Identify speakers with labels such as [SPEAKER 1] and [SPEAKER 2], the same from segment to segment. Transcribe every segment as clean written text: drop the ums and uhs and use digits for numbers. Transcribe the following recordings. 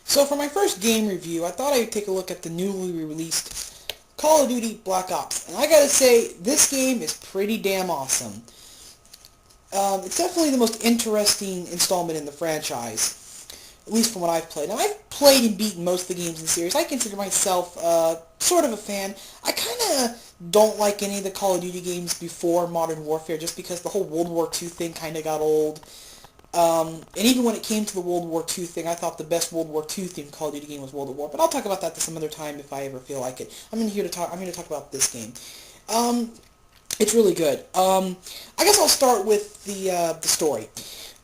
[SPEAKER 1] So for my first game review, I thought I would take a look at the newly released Call of Duty Black Ops. And I gotta say, this game is pretty damn awesome. It's definitely the most interesting installment in the franchise, at least from what I've played. Now, I've played and beaten most of the games in the series. I consider myself sort of a fan. I kind of don't like any of the Call of Duty games before Modern Warfare, just because the whole World War II thing kind of got old. And even when it came to the World War II thing, I thought the best World War II themed Call of Duty game was World at War. But I'll talk about that some other time if I ever feel like it. I'm here to talk about this game. It's really good. I guess I'll start with the story.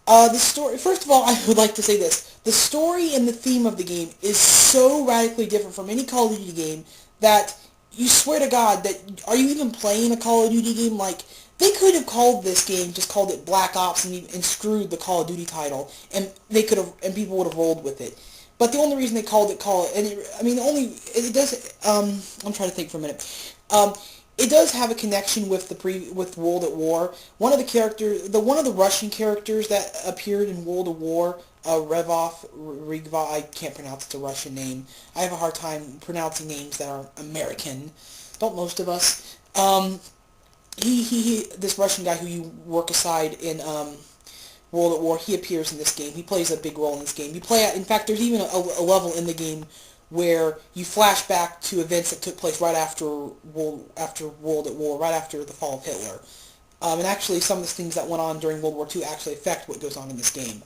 [SPEAKER 1] The story. First of all, I would like to say this: the story and the theme of the game is so radically different from any Call of Duty game that you swear to God that are you even playing a Call of Duty game? Like, they could have called this game, just called it Black Ops, and screwed the Call of Duty title, and they could have, and people would have rolled with it. But the only reason they called it and I mean, it does. I'm trying to think for a minute. It does have a connection with with World at War. One of the characters, one of the Russian characters that appeared in World at War, Rigva, I can't pronounce the Russian name. I have a hard time pronouncing names that are American. Don't most of us? This Russian guy who you work aside in World at War, he appears in this game. He plays a big role in this game. In fact, there's even a level in the game where you flash back to events that took place right after World at War, right after the fall of Hitler. And actually, some of the things that went on during World War II actually affect what goes on in this game.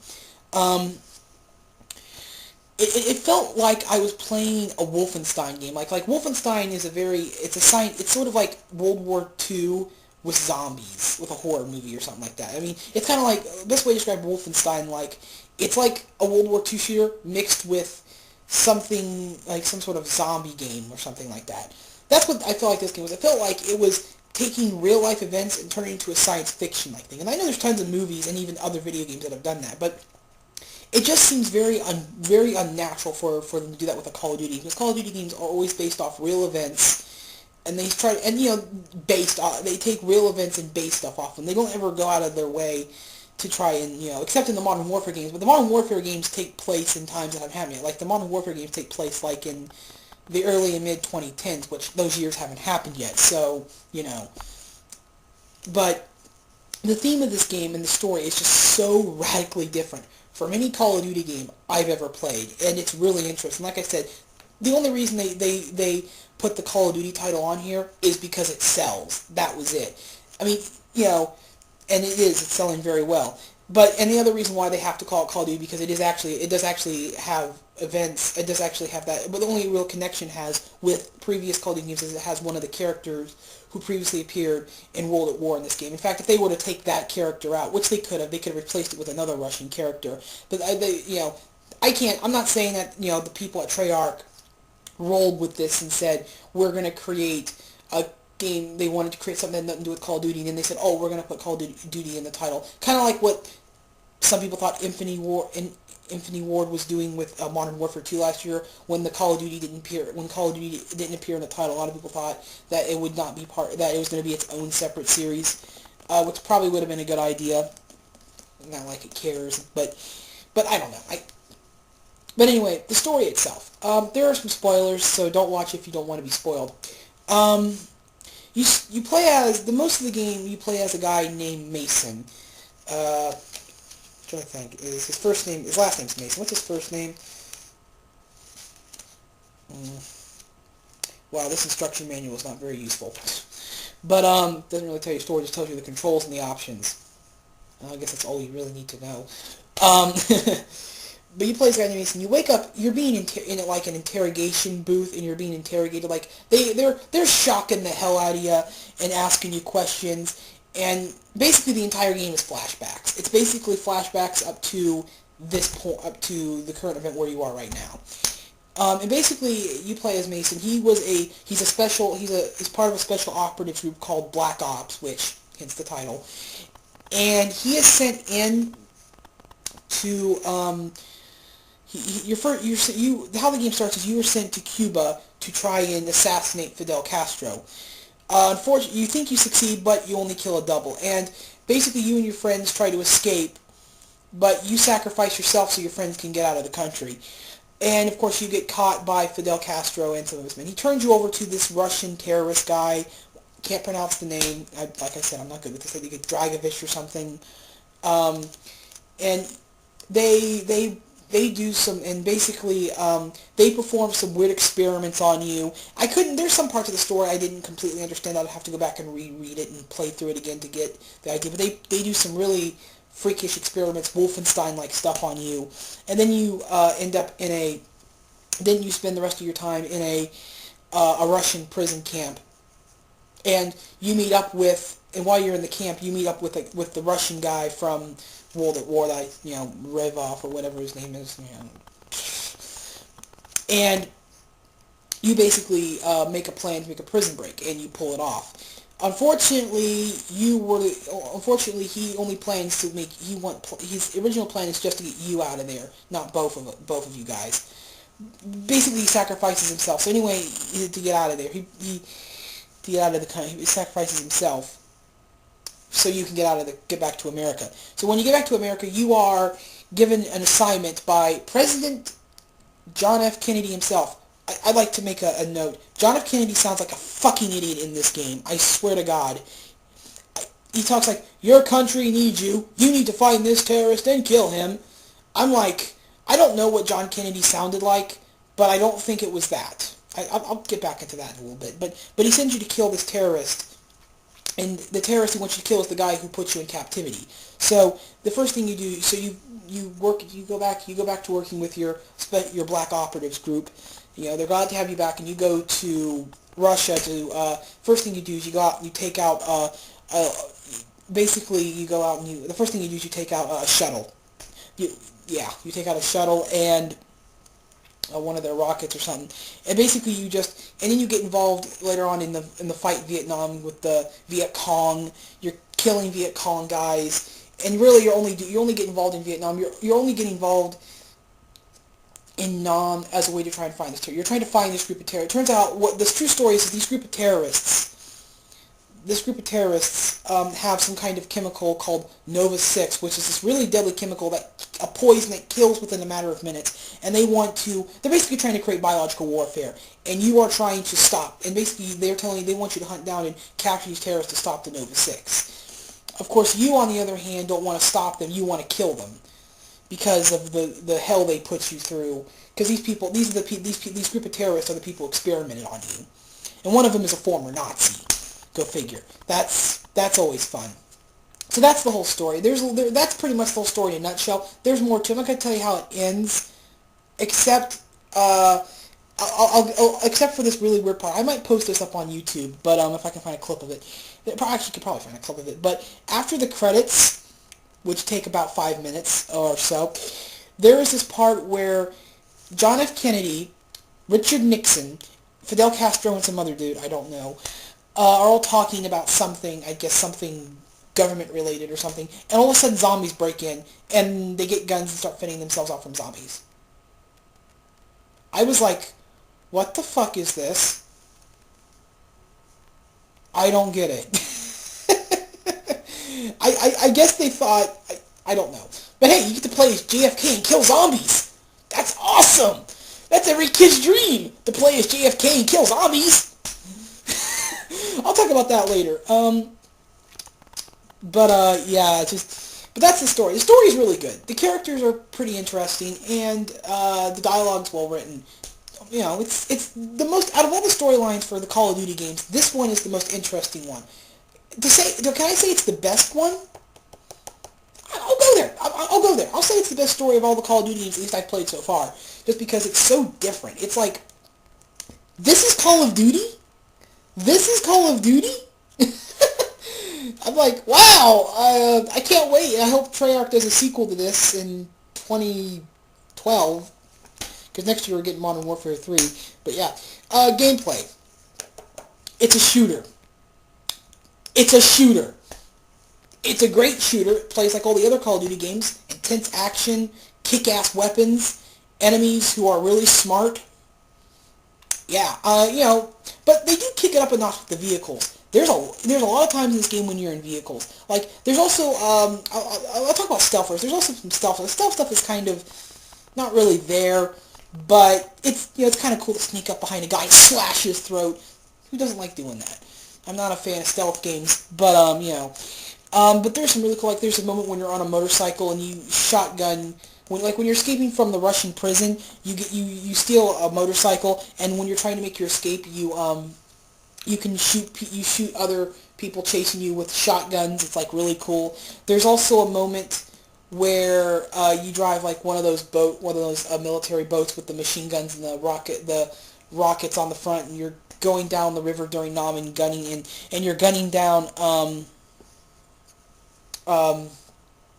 [SPEAKER 1] It felt like I was playing a Wolfenstein game. Like Wolfenstein is it's sort of like World War II with zombies, with a horror movie or something like that. I mean, it's kind of like, the best way to describe Wolfenstein, like, it's like a World War II shooter mixed with something, like some sort of zombie game or something like that. That's what I felt like this game was. I felt like it was taking real-life events and turning it into a science fiction-like thing. And I know there's tons of movies and even other video games that have done that, but it just seems very unnatural for them to do that with a Call of Duty, because Call of Duty games are always based off real events, and they take real events and base stuff off them. They don't ever go out of their way to try and, except in the Modern Warfare games, but the Modern Warfare games take place in times that haven't happened yet. Like, the Modern Warfare games take place, like, in the early and mid-2010s, which those years haven't happened yet, so, But the theme of this game and the story is just so radically different from any Call of Duty game I've ever played, and it's really interesting. Like I said, the only reason they put the Call of Duty title on here is because it sells. That was it. I mean, and it's selling very well. And the other reason why they have to call it Call of Duty, because it does actually have events. It does actually have that. But the only real connection has with previous Call of Duty games is it has one of the characters who previously appeared in World at War in this game. In fact, if they were to take that character out, which they could have replaced it with another Russian character. But I can't. I'm not saying that the people at Treyarch rolled with this and said, we're going to create a game. They wanted to create something that had nothing to do with Call of Duty, and then they said, oh, we're going to put Call of Duty in the title. Kind of like what some people thought Infinity Ward was doing with Modern Warfare 2 last year, when Call of Duty didn't appear in the title. A lot of people thought that it would not be that it was going to be its own separate series, which probably would have been a good idea. Not like it cares, but I don't know. But anyway, the story itself. There are some spoilers, so don't watch if you don't want to be spoiled. You play as, most of the game, you play as a guy named Mason. I'm trying to think. His last name's Mason. What's his first name? Wow, this instruction manual is not very useful. But, doesn't really tell you the story, just tells you the controls and the options. I guess that's all you really need to know. But you play as a guy named Mason. You wake up, you're being in like an interrogation booth, and you're being interrogated. Like, they're shocking the hell out of you and asking you questions. And basically the entire game is flashbacks. It's basically flashbacks up to this point, up to the current event where you are right now. And basically, you play as Mason. He's part of a special operative group called Black Ops, which, hence the title. And he is sent in to, how the game starts is you were sent to Cuba to try and assassinate Fidel Castro. Unfortunately, you think you succeed, but you only kill a double. And basically, you and your friends try to escape, but you sacrifice yourself so your friends can get out of the country. And, of course, you get caught by Fidel Castro and some of his men. He turns you over to this Russian terrorist guy. Can't pronounce the name. Like I said, I'm not good with this. I think it's Dragovich or something. Um, and they do some, and basically they perform some weird experiments on you. There's some parts of the story I didn't completely understand. I'd have to go back and reread it and play through it again to get the idea. But they do some really freakish experiments, Wolfenstein-like stuff on you. And then you end up in then you spend the rest of your time in a Russian prison camp. And you meet up with, and while you're in the camp, you meet up with the Russian guy from World at War, that, Revov or whatever his name is, and you basically make a plan to make a prison break, and you pull it off. Unfortunately, he only plans to his original plan is just to get you out of there, not both of you guys. Basically, he sacrifices himself. So anyway, to get out of there, he he sacrifices himself so you can get back to America. So when you get back to America, you are given an assignment by President John F. Kennedy himself. I'd like to make a note. John F. Kennedy sounds like a fucking idiot in this game. I swear to God. He talks like, your country needs you. You need to find this terrorist and kill him. I'm like, I don't know what John Kennedy sounded like, but I don't think it was that. I'll get back into that in a little bit. But he sends you to kill this terrorist. And the terrorist he wants you to kill is the guy who puts you in captivity. So the first thing you do, so you go back to working with your black operatives group. They're glad to have you back, and you go to Russia to. First thing you do is you go out and you take out. Basically, you go out and the first thing you do is you take out a shuttle. You take out a shuttle and one of their rockets or something, and basically and then you get involved later on in the fight in Vietnam with the Viet Cong. You're killing Viet Cong guys, and really you only get involved in Vietnam. You're only getting involved in Nam as a way to try and find this terror. You're trying to find this group of terrorists. It turns out what this true story is this group of terrorists. This group of terrorists have some kind of chemical called Nova 6, which is this really deadly chemical, a poison that kills within a matter of minutes. And they're basically trying to create biological warfare. And you are trying to stop. And basically they want you to hunt down and capture these terrorists to stop the Nova 6. Of course, you on the other hand don't want to stop them, you want to kill them. Because of the hell they put you through. Because these group of terrorists are the people who experimented on you. And one of them is a former Nazi. Go figure. That's always fun. So that's the whole story. That's pretty much the whole story in a nutshell. There's more to it. I'm not going to tell you how it ends, except except for this really weird part. I might post this up on YouTube, but if I can find a clip of it. Actually, you could probably find a clip of it. But after the credits, which take about 5 minutes or so, there is this part where John F. Kennedy, Richard Nixon, Fidel Castro, and some other dude, I don't know, are all talking about something, I guess something government-related or something, and all of a sudden zombies break in, and they get guns and start fending themselves off from zombies. I was like, what the fuck is this? I don't get it. I guess they thought, I don't know. But hey, you get to play as JFK and kill zombies. That's awesome. That's every kid's dream, to play as JFK and kill zombies. I'll talk about that later. But that's the story. The story is really good. The characters are pretty interesting, and the dialogue's well written. It's the most, out of all the storylines for the Call of Duty games, this one is the most interesting one. Can I say it's the best one? I'll go there. I'll go there. I'll say it's the best story of all the Call of Duty games, at least I've played so far, just because it's so different. It's like, this is Call of Duty? This is Call of Duty? I'm like, wow, I can't wait. I hope Treyarch does a sequel to this in 2012, because next year we're getting Modern Warfare 3. But yeah, gameplay. It's a shooter. It's a shooter. It's a great shooter. It plays like all the other Call of Duty games. Intense action, kick-ass weapons, enemies who are really smart. Yeah, but they do kick it up a notch with the vehicles. There's a lot of times in this game when you're in vehicles. Like, there's also, I'll talk about stealth first. There's also some stealth. The stealth stuff is kind of not really there, But it's, it's kind of cool to sneak up behind a guy and slash his throat. Who doesn't like doing that? I'm not a fan of stealth games, but but there's some really cool, like there's a moment when you're on a motorcycle and you shotgun, when you're escaping from the Russian prison, you steal a motorcycle, and when you're trying to make your escape, you can shoot other people chasing you with shotguns. It's like really cool. There's also a moment where you drive like one of those military boats with the machine guns and the rockets on the front, and you're going down the river during Nam and and you're gunning down um,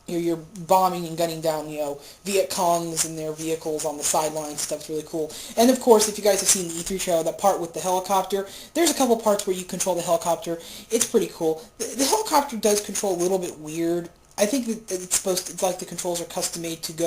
[SPEAKER 1] you're bombing and gunning down, Viet Congs and their vehicles on the sidelines. Stuff's really cool. And of course, if you guys have seen the E3 trailer, that part with the helicopter, there's a couple parts where you control the helicopter. It's pretty cool. The helicopter does control a little bit weird. I think that it's like the controls are custom made to go